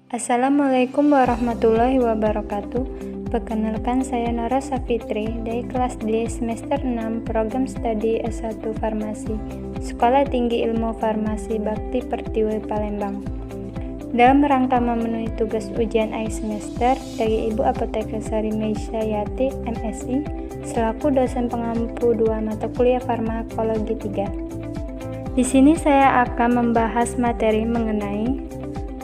Assalamualaikum warahmatullahi wabarakatuh. Perkenalkan, saya Nora Safitri dari kelas D semester 6 program studi S1 Farmasi Sekolah Tinggi Ilmu Farmasi Bakti Pertiwi Palembang. Dalam rangka memenuhi tugas ujian akhir semester dari Ibu Apoteker Sari Meisya Yati MSI selaku dosen pengampu 2 mata kuliah farmakologi 3. Di sini saya akan membahas materi mengenai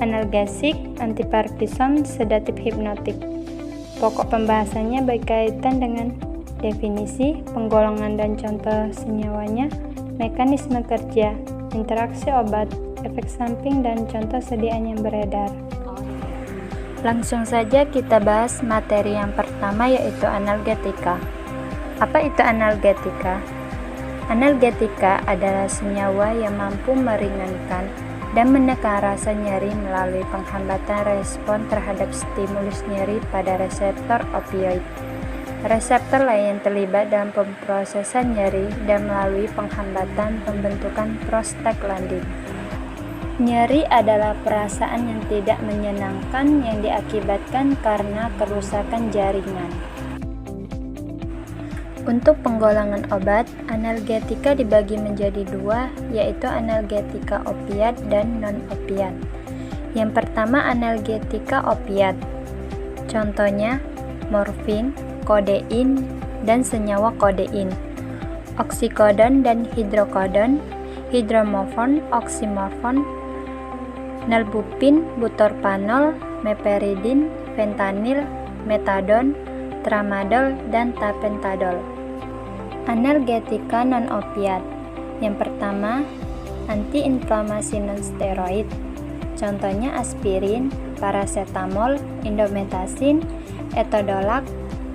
analgesik, antiparkinson, sedatif hipnotik. Pokok pembahasannya berkaitan dengan definisi, penggolongan dan contoh senyawanya, mekanisme kerja, interaksi obat, efek samping, dan contoh sediaan yang beredar. Langsung saja kita bahas materi yang pertama, yaitu analgetika. Apa itu analgetika? Analgetika adalah senyawa yang mampu meringankan dan menekan rasa nyeri melalui penghambatan respon terhadap stimulus nyeri pada reseptor opioid. Reseptor lain yang terlibat dalam pemrosesan nyeri dan melalui penghambatan pembentukan prostaglandin. Nyeri adalah perasaan yang tidak menyenangkan yang diakibatkan karena kerusakan jaringan. Untuk penggolongan obat, analgetika dibagi menjadi dua, yaitu analgetika opiat dan non-opiat. Yang pertama, analgetika opiat. Contohnya, morfin, kodein, dan senyawa kodein, oksikodon dan hidrokodon, hidromorfon, oksimorfon, nalbupin, butorpanol, meperidin, fentanil, metadon, tramadol, dan tapentadol. Analgetika non-opiat. Yang pertama, antiinflamasi non-steroid. Contohnya aspirin, paracetamol, indometasin, etodolac,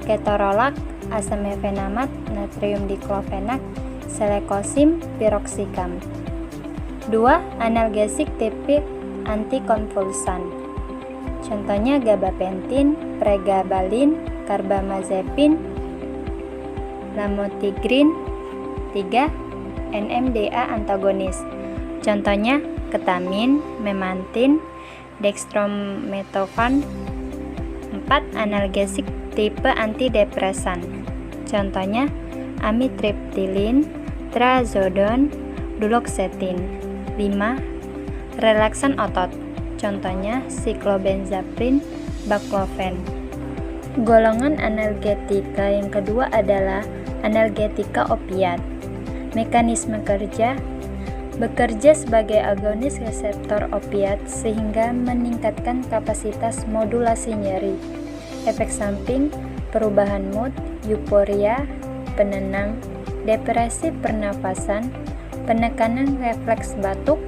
ketorolac, asam mefenamat, natrium diklofenak, selekosim, piroxicam. 2. Analgesik tipe antikonvulsan. Contohnya gabapentin, pregabalin, karbamazepin, lamotrigine. 3. NMDA antagonis. Contohnya ketamin, memantin, dextromethorphan. 4. Analgesik tipe antidepresan. Contohnya amitriptilin, trazodon, duloxetin. 5. Relaksan otot. Contohnya siklobenzaprin, baclofen. Golongan analgetika yang kedua adalah analgetika opiat. Mekanisme kerja: bekerja sebagai agonis reseptor opiat sehingga meningkatkan kapasitas modulasi nyeri. Efek samping: perubahan mood, euforia, penenang, depresi pernafasan, penekanan refleks batuk,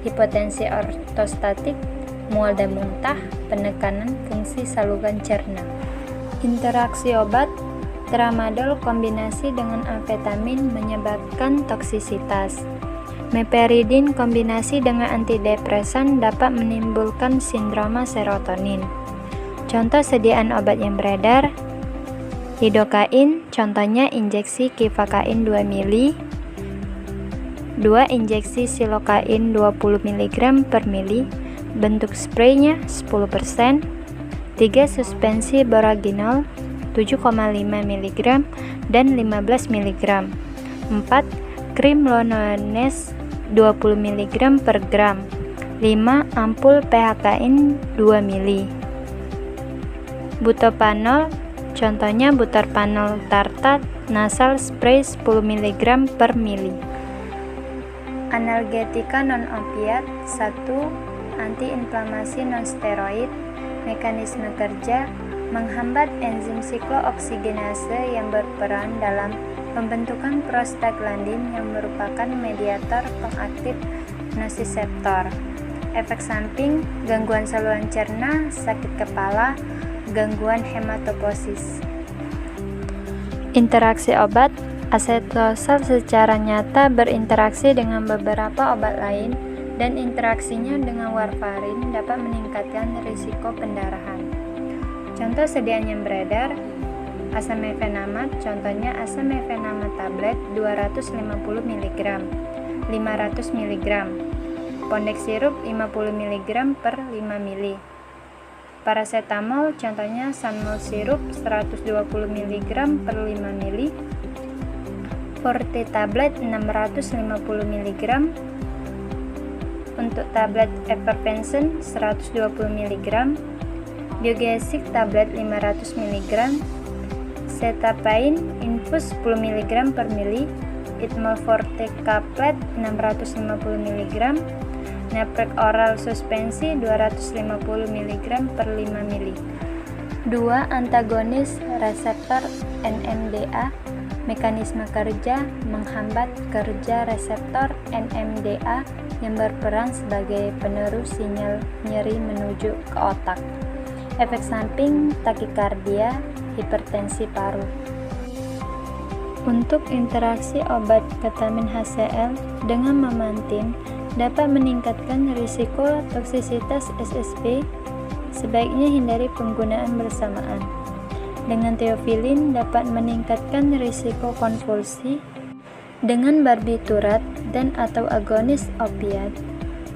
hipotensi ortostatik, mual dan muntah, penekanan fungsi saluran cerna. Interaksi obat: tramadol kombinasi dengan amfetamin menyebabkan toksisitas. Meperidin kombinasi dengan antidepresan dapat menimbulkan sindroma serotonin. Contoh sediaan obat yang beredar: lidocain, contohnya injeksi kifakain 2 mili, 2 injeksi silokain 20 mg per mili, bentuk spraynya 10%, 3 suspensi boraginol 7,5 mg dan 15 mg, 4 krim lonones 20 mg per gram, 5 ampul PHKin 2 mili. Butopanol, contohnya butorpanol tartat nasal spray 10 mg per mili. Analgetika non-opiat. 1. Antiinflamasi non-steroid. Mekanisme kerja: menghambat enzim siklooksigenase yang berperan dalam pembentukan prostaglandin yang merupakan mediator pengaktif nosiseptor. Efek samping: gangguan saluran cerna, sakit kepala, gangguan hematopoiesis. Interaksi obat: asetosol secara nyata berinteraksi dengan beberapa obat lain dan interaksinya dengan warfarin dapat meningkatkan risiko pendarahan. Contoh sediaan yang beredar: asam mefenamat, contohnya asam mefenamat tablet 250 mg, 500 mg, pondek sirup 50 mg per 5 ml. Paracetamol contohnya Sanmol sirup 120 mg per 5 ml, Forte tablet 650 mg, untuk tablet Everpensen 120 mg, Biogesic tablet 500 mg, Cetapain infus 10 mg per mili, Itmol Forte kaplet 650 mg, Naprek oral suspensi 250 mg per 5 mili. 2 antagonis reseptor NMDA. Mekanisme kerja menghambat kerja reseptor NMDA yang berperan sebagai penerus sinyal nyeri menuju ke otak. Efek samping takikardia, hipertensi paru. Untuk interaksi obat ketamin HCl dengan memantin dapat meningkatkan risiko toksisitas SSP, sebaiknya hindari penggunaan bersamaan. Dengan teofilin dapat meningkatkan risiko konvulsi. Dengan barbiturat dan atau agonis opiat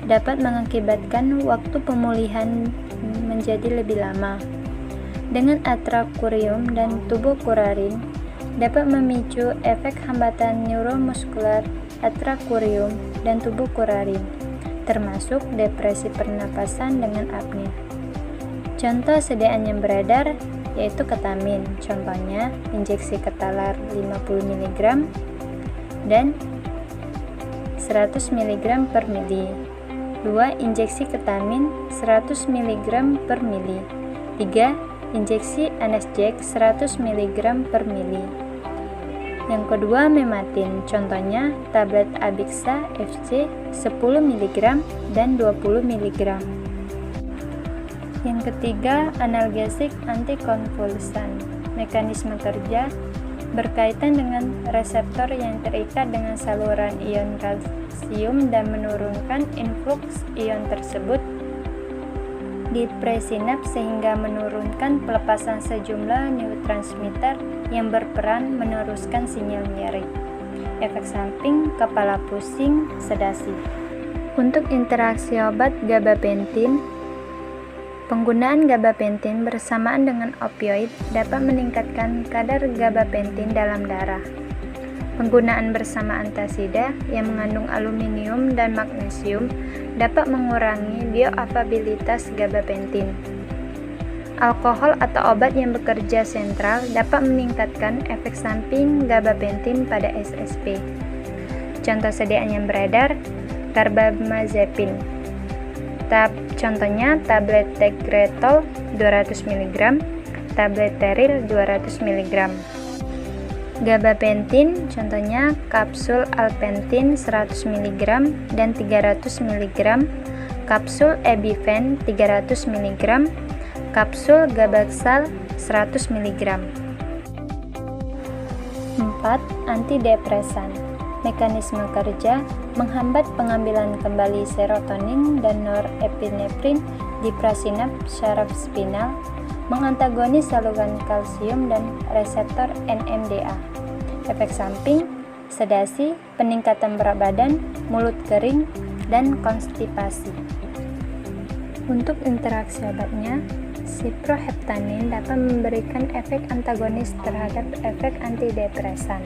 dapat mengakibatkan waktu pemulihan menjadi lebih lama. Dengan atrakurium dan tubokurarin dapat memicu efek hambatan neuromuskular atrakurium dan tubokurarin, termasuk depresi pernapasan dengan apnea. Contoh sediaan yang beredar yaitu ketamin, contohnya injeksi ketalar 50 mg dan 100 mg per mili. 2. Injeksi ketamin 100 mg per mili. 3. Injeksi Anesjek 100 mg per mili. Yang kedua mematin, contohnya tablet Abixa FC 10 mg dan 20 mg. Yang ketiga, analgesik antikonvulsan. Mekanisme kerja berkaitan dengan reseptor yang terikat dengan saluran ion kalsium dan menurunkan influx ion tersebut di presinaps sehingga menurunkan pelepasan sejumlah neurotransmitter yang berperan meneruskan sinyal nyeri. Efek samping kepala pusing, sedasi. Untuk interaksi obat gabapentin, penggunaan gabapentin bersamaan dengan opioid dapat meningkatkan kadar gabapentin dalam darah. Penggunaan bersama antasida yang mengandung aluminium dan magnesium dapat mengurangi bioavailabilitas gabapentin. Alkohol atau obat yang bekerja sentral dapat meningkatkan efek samping gabapentin pada SSP. Contoh sediaan yang beredar, carbamazepine. Contohnya tablet Tegretol 200 mg, tablet Teril 200 mg. Gabapentin, contohnya kapsul Alpentin 100 mg dan 300 mg, kapsul Ebifen 300 mg, kapsul Gabaxal 100 mg. 4. Antidepresan. Mekanisme kerja menghambat pengambilan kembali serotonin dan norepinefrin di prasinaps syaraf spinal, mengantagonis saluran kalsium dan reseptor NMDA. Efek samping, sedasi, peningkatan berat badan, mulut kering, dan konstipasi. Untuk interaksi obatnya, siproheptanin dapat memberikan efek antagonis terhadap efek antidepresan.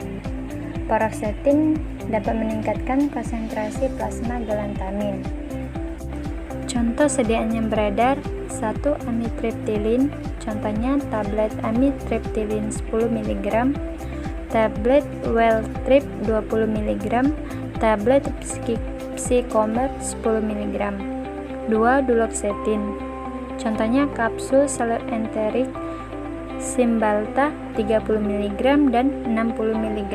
Paroxetin dapat meningkatkan konsentrasi plasma galantamin. Contoh sediaan yang beredar, 1. Amitriptilin, contohnya tablet amitriptilin 10 mg, tablet Weltrip 20 mg, tablet Psychomer 10 mg. 2. Duloxetin, contohnya kapsul Saluenterik Cymbalta 30 mg dan 60 mg.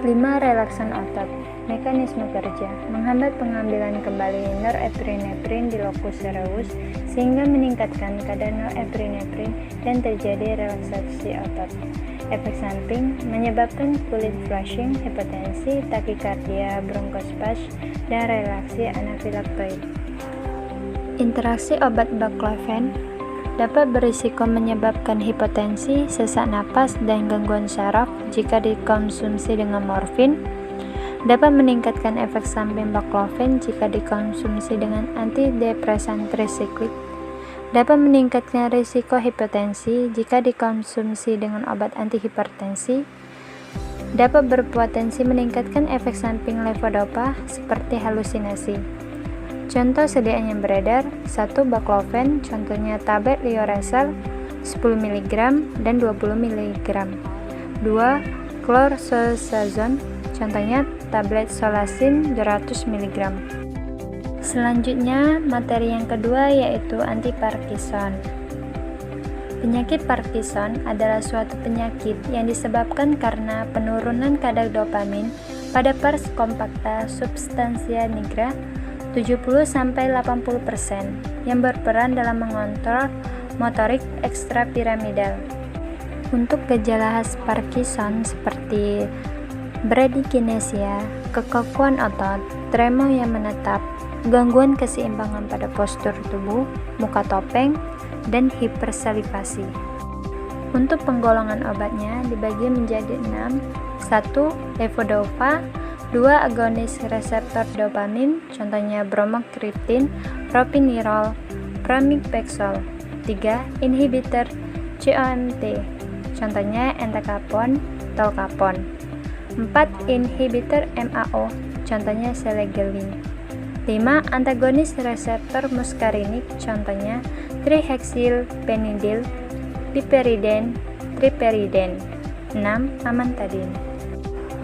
5. Relaksan otot. Mekanisme kerja menghambat pengambilan kembali norepinefrin di locus cereus sehingga meningkatkan kadar norepinefrin dan terjadi relaksasi otot. Efek samping menyebabkan kulit flushing, hipertensi, takikardia, bronkospaz, dan relaksi anafilaktoid. Interaksi obat baclofen dapat berisiko menyebabkan hipotensi, sesak napas, dan gangguan saraf jika dikonsumsi dengan morfin. Dapat meningkatkan efek samping baclofen jika dikonsumsi dengan antidepresan trisiklik. Dapat meningkatkan risiko hipertensi jika dikonsumsi dengan obat antihipertensi. Dapat berpotensi meningkatkan efek samping levodopa seperti halusinasi. Contoh sediaan yang beredar: 1. Baclofen, contohnya tablet Lioresal 10 mg dan 20 mg. 2. Chlorzoxazone, contohnya tablet Solasin 200 mg. Selanjutnya, materi yang kedua yaitu anti-Parkinson. Penyakit Parkinson adalah suatu penyakit yang disebabkan karena penurunan kadar dopamin pada pars compacta substantia nigra 70-80% yang berperan dalam mengontrol motorik ekstrapiramidal. Untuk gejala khas Parkinson seperti bradykinesia, kekakuan otot, tremor yang menetap, gangguan keseimbangan pada postur tubuh, muka topeng, dan hipersalivasi. Untuk penggolongan obatnya dibagi menjadi 6. 1. Levodopa. 2. Agonis reseptor dopamin, contohnya bromokriptin, propinirol, pramipexol. 3. Inhibitor COMT, contohnya entacapone, tolcapone. 4. Inhibitor MAO, contohnya selegiline. 5. Antagonis reseptor muskarinik, contohnya trihexylphenidil, piperidine, triperidine. 6. Amantadine.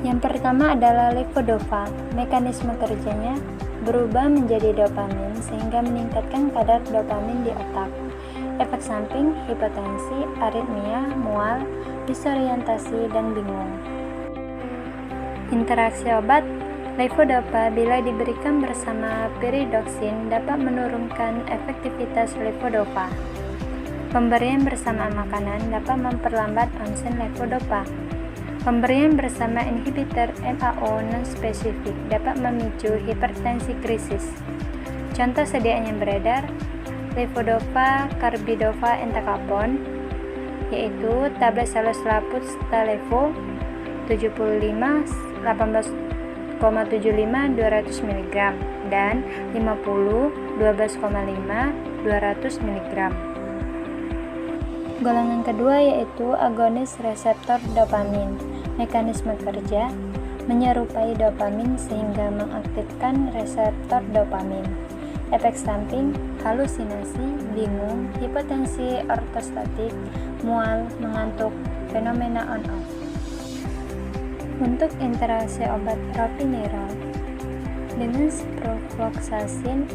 Yang pertama adalah levodopa. Mekanisme kerjanya berubah menjadi dopamin sehingga meningkatkan kadar dopamin di otak. Efek samping: hipotensi, aritmia, mual, disorientasi, dan bingung. Interaksi obat: levodopa bila diberikan bersama pyridoxine dapat menurunkan efektivitas levodopa. Pemberian bersama makanan dapat memperlambat onsen levodopa. Pemberian bersama inhibitor MAO non-spesifik dapat memicu hipertensi krisis. Contoh sediaan yang beredar: levodopa, carbidopa, entacapone, yaitu tablet Salus-Laput Stalevo 75 18,75 200 mg dan 50 12,5 200 mg. Golongan kedua yaitu agonis reseptor dopamin. Mekanisme kerja menyerupai dopamin sehingga mengaktifkan reseptor dopamin. Efek samping: halusinasi, bingung, hipotensi ortostatik, mual, mengantuk, fenomena on-off. Untuk interaksi obat propinirol dengan ciprofloxacin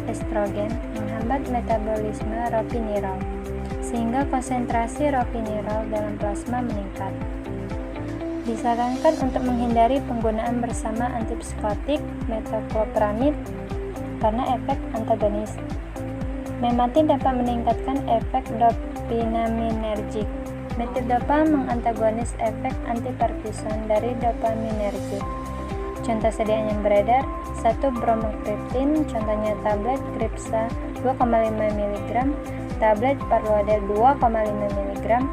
estrogen menghambat metabolisme ropinirol sehingga konsentrasi ropinirol dalam plasma meningkat. Disarankan untuk menghindari penggunaan bersama antipsikotik metoclopramid karena efek antagonis. Mematin dapat meningkatkan efek dopaminergic. Metidopa mengantagonis efek anti-Parkinson dari dopaminergic. Contoh sediaan yang beredar: 1. Bromokriptin, contohnya tablet Kripsa 2,5 mg, tablet Parlodel 2,5 mg.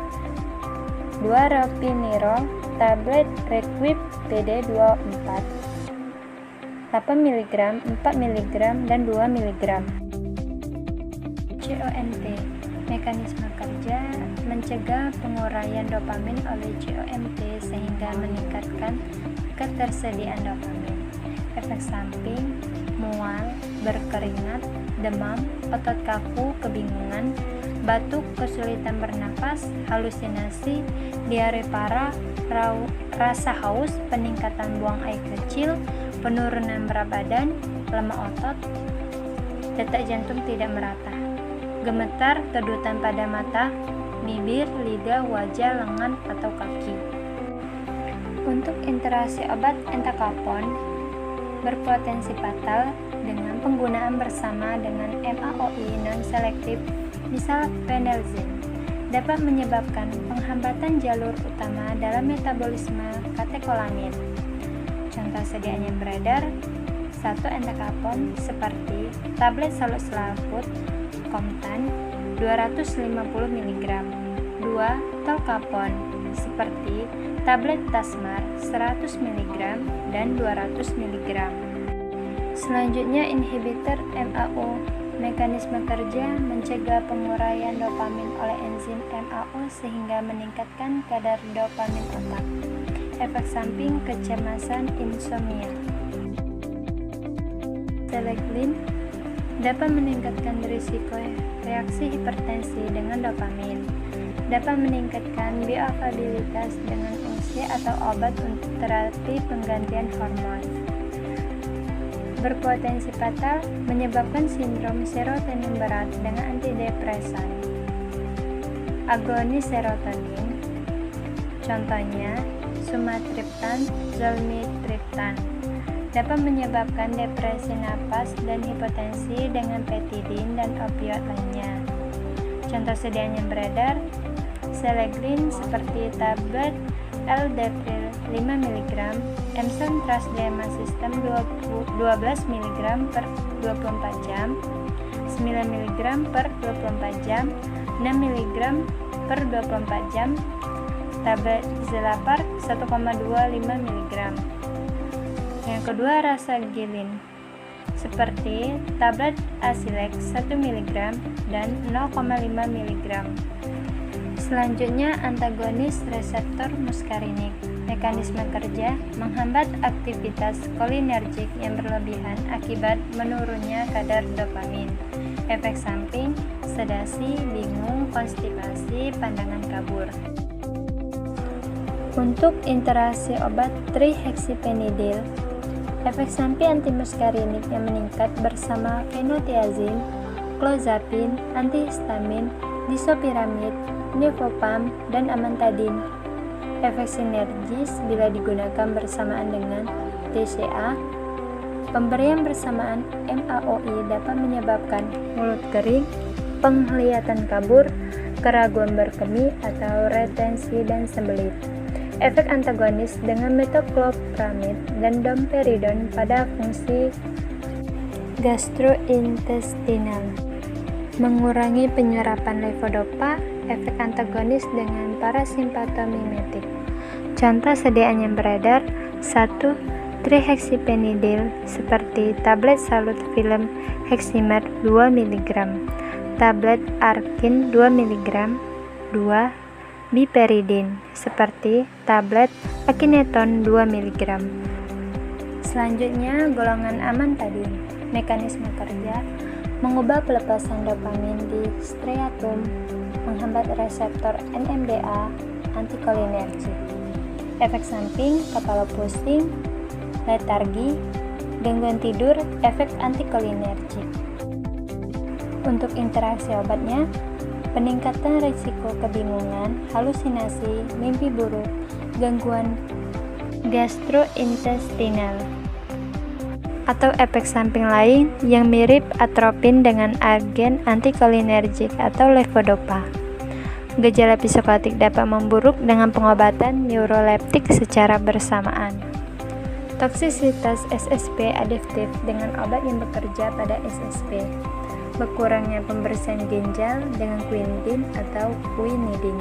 2. Ropinirol, tablet Requip PD 24 8 mg, 4 mg, dan 2 mg. COMT. Mekanisme kerja mencegah penguraian dopamin oleh COMT sehingga meningkatkan ketersediaan dopamin. Efek samping: mual, berkeringat, demam, otot kaku, kebingungan, batuk, kesulitan bernapas, halusinasi, diare parah, rasa haus, peningkatan buang air kecil, penurunan berat badan, lemah otot, detak jantung tidak merata, gemetar, kedutan pada mata, bibir, lidah, wajah, lengan, atau kaki. Untuk interaksi obat entacapone berpotensi fatal dengan penggunaan bersama dengan MAOI non-selektif, misal phenelzine, dapat menyebabkan penghambatan jalur utama dalam metabolisme katekolamin. Contoh sediaan yang beredar: 1. Entacapone seperti tablet Salus-Laput Comtan 250 mg. 2. Tolcapone seperti tablet Tasmar 100 mg dan 200 mg. Selanjutnya inhibitor MAO Mekanisme kerja mencegah penguraian dopamin oleh enzim MAO sehingga meningkatkan kadar dopamin otak. Efek samping kecemasan insomnia. Seleglin dapat meningkatkan risiko reaksi hipertensi dengan dopamin, dapat meningkatkan bioavailabilitas dengan fungsi atau obat untuk terapi penggantian hormon. Berpotensi fatal, menyebabkan sindrom serotonin berat dengan antidepresan. Agonis serotonin, contohnya sumatriptan, zolmitriptan, dapat menyebabkan depresi napas dan hipotensi dengan petidin dan opioid lainnya. Contoh sediaan yang beredar, seleglin seperti tablet L-Depril 5 mg, Emson Transdermal System 12 mg per 24 jam, 9 mg per 24 jam, 6 mg per 24 jam, tablet Zilapar 1,25 mg. Yang kedua, rasagilin seperti tablet Asilex 1 mg dan 0,5 mg. Selanjutnya, antagonis reseptor muskarinik. Mekanisme kerja menghambat aktivitas kolinergik yang berlebihan akibat menurunnya kadar dopamin. Efek samping, sedasi, bingung, konstipasi, pandangan kabur. Untuk interaksi obat trihexyphenidyl, efek samping antimuskarinik yang meningkat bersama fenotiazin, clozapin, antihistamin, disopiramid, nifopam, dan amantadin. Efek sinergis bila digunakan bersamaan dengan TCA. Pemberian bersamaan MAOI dapat menyebabkan mulut kering, penglihatan kabur, keraguan berkemih, atau retensi dan sembelit. Efek antagonis dengan metoclopramid dan domperidon pada fungsi gastrointestinal. Mengurangi penyerapan levodopa. Efek antagonis dengan parasimpatomimetik. Contoh sediaan yang beredar, 1. Trihexyphenidyl seperti tablet salut film Heximer 2 mg, tablet Arkin 2 mg, 2. Biperidin seperti tablet Akineton 2 mg. Selanjutnya, golongan amantadin. Mekanisme kerja mengubah pelepasan dopamin di striatum, menghambat reseptor NMDA, antikolinergik. Efek samping, kepala pusing, letargi, gangguan tidur, efek antikolinergik. Untuk interaksi obatnya, peningkatan risiko kebingungan, halusinasi, mimpi buruk, gangguan gastrointestinal, atau efek samping lain yang mirip atropin dengan agen antikolinergik atau levodopa. Gejala psikotik dapat memburuk dengan pengobatan neuroleptik secara bersamaan. Toksisitas SSP adiktif dengan obat yang bekerja pada SSP. Berkurangnya pembersihan ginjal dengan quinidin atau quinidin.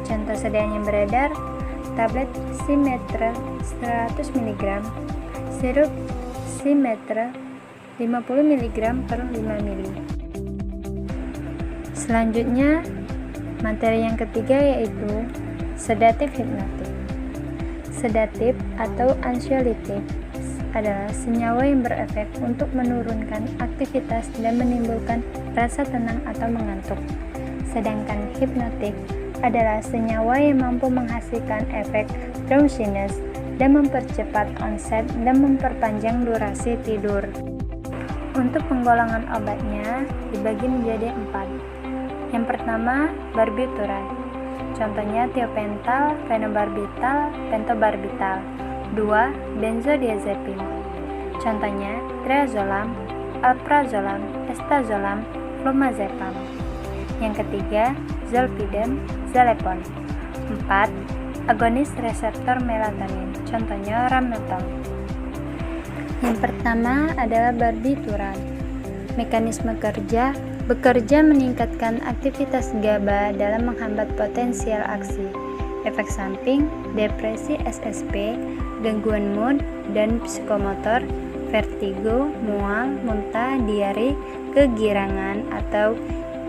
Contoh sediaan yang beredar, tablet Simetra 100 mg, sirup Simetra 50 mg per 5 ml. Selanjutnya, materi yang ketiga yaitu sedatif hipnotik. Sedatif atau ansiolitik adalah senyawa yang berefek untuk menurunkan aktivitas dan menimbulkan rasa tenang atau mengantuk. Sedangkan hipnotik adalah senyawa yang mampu menghasilkan efek drowsiness dan mempercepat onset dan memperpanjang durasi tidur. Untuk penggolongan obatnya dibagi menjadi 4. Yang pertama, barbiturat. Contohnya tiopental, fenobarbital, pentobarbital. 2. Benzodiazepin. Contohnya triazolam, alprazolam, estazolam, flumazepam. Yang ketiga, zolpidem, zalepon. 4. Agonis reseptor melatonin. Contohnya rametam. Yang pertama adalah barbiturat. Mekanisme kerja bekerja meningkatkan aktivitas GABA dalam menghambat potensial aksi. Efek samping, depresi SSP, gangguan mood dan psikomotor, vertigo, mual, muntah, diare, kegirangan atau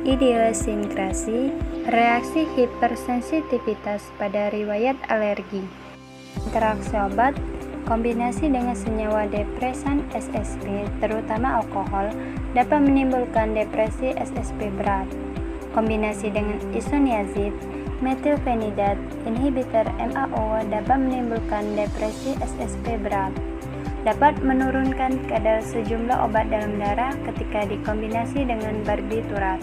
idiosinkrasi, reaksi hipersensitivitas pada riwayat alergi. Interaksi obat, kombinasi dengan senyawa depresan SSP, terutama alkohol, dapat menimbulkan depresi SSP berat. Kombinasi dengan isoniazid, metilfenidat, inhibitor MAO dapat menimbulkan depresi SSP berat. Dapat menurunkan kadar sejumlah obat dalam darah ketika dikombinasi dengan barbiturat.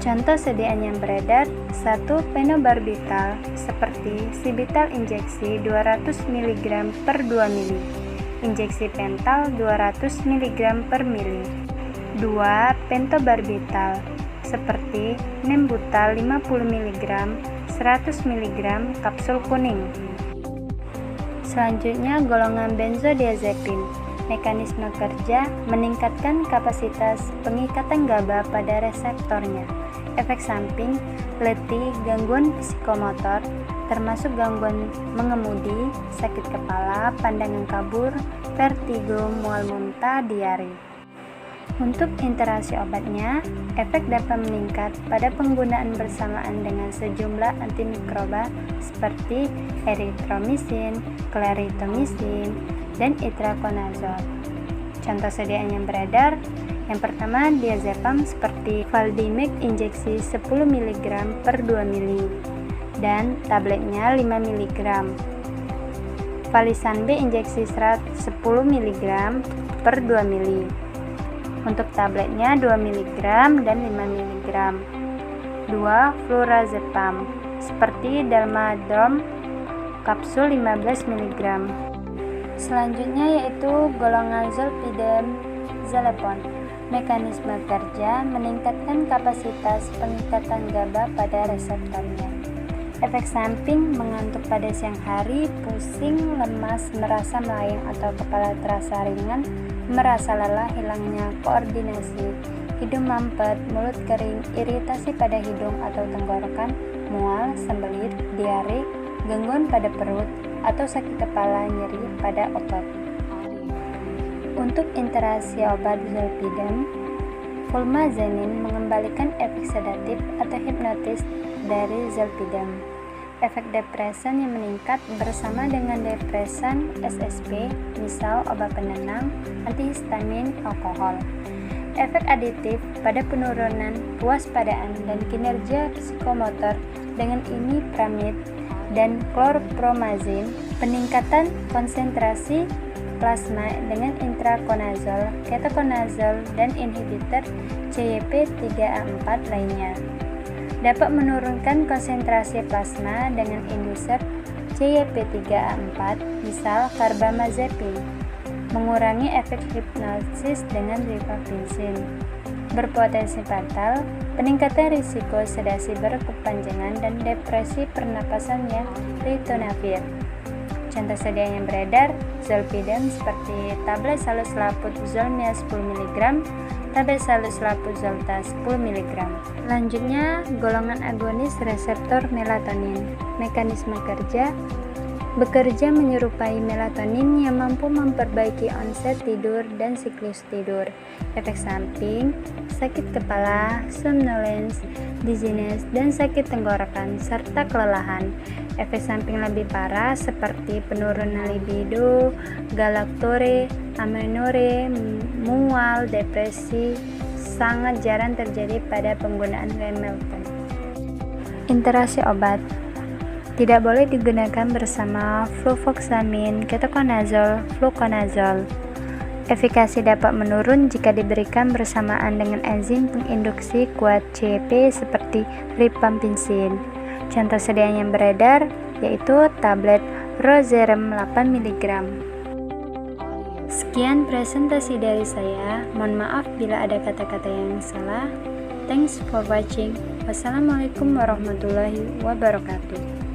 Contoh sediaan yang beredar: 1. Phenobarbital seperti Civital injeksi 200 mg per 2 mili, injeksi pental 200 mg per mili. 2. Pentobarbital seperti Nembutal 50 mg 100 mg kapsul kuning. Selanjutnya, golongan benzodiazepin. Mekanisme kerja meningkatkan kapasitas pengikatan GABA pada reseptornya. Efek samping, letih, gangguan psikomotor, termasuk gangguan mengemudi, sakit kepala, pandangan kabur, vertigo, mual muntah, diare. Untuk interaksi obatnya, efek dapat meningkat pada penggunaan bersamaan dengan sejumlah antimikroba seperti erythromycin, clarithromycin, dan itraconazole. Contoh sediaan yang beredar, yang pertama diazepam seperti Valdimec injeksi 10 mg per 2 mili dan tabletnya 5 mg. Valisan B injeksi 10 mg per 2 mili. Untuk tabletnya 2 mg dan 5 mg. 2. Flurazepam seperti Dalmadrome kapsul 15 mg. Selanjutnya yaitu golongan zolpidem zalepon. Mekanisme kerja meningkatkan kapasitas pengikatan GABA pada reseptornya. Efek samping, mengantuk pada siang hari, pusing, lemas, merasa melayang atau kepala terasa ringan, merasa lelah, hilangnya koordinasi, hidung mampet, mulut kering, iritasi pada hidung atau tenggorokan, mual, sembelit, diare, gangguan pada perut, atau sakit kepala, nyeri pada otot. Untuk interaksi obat zolpidem, fulmazenin mengembalikan efek sedatif atau hipnotis dari zolpidem. Efek depresan yang meningkat bersama dengan depresan SSP, misal obat penenang, antihistamin, alkohol. Efek aditif pada penurunan kewaspadaan dan kinerja psikomotor dengan imipramid dan chlorpromazine, peningkatan konsentrasi plasma dengan itraconazole, ketoconazole, dan inhibitor CYP3A4 lainnya. Dapat menurunkan konsentrasi plasma dengan induser CYP3A4, misal carbamazepine. Mengurangi efek hipnosis dengan rifampicin. Berpotensi fatal, peningkatan risiko sedasi berkepanjangan dan depresi pernapasannya ritonavir. Contoh sediaan yang beredar, zolpidem seperti tablet salus-laput zolmia 10 mg, tablet salus-laput zolta 10 mg. Selanjutnya, golongan agonis reseptor melatonin. Mekanisme kerja bekerja menyerupai melatonin yang mampu memperbaiki onset tidur dan siklus tidur. Efek samping, sakit kepala, somnolence, dizziness, dan sakit tenggorokan, serta kelelahan. Efek samping lebih parah seperti penurunan libido, galaktore, amenore, mual, depresi, sangat jarang terjadi pada penggunaan Remilton. Interaksi obat tidak boleh digunakan bersama fluvoxamine, ketoconazole, fluconazole. Efikasi dapat menurun jika diberikan bersamaan dengan enzim penginduksi kuat CYP seperti rifampicin. Contoh sediaan yang beredar yaitu tablet Rozerem 8 mg. Sekian presentasi dari saya. Mohon maaf bila ada kata-kata yang salah. Thanks for watching. Wassalamualaikum warahmatullahi wabarakatuh.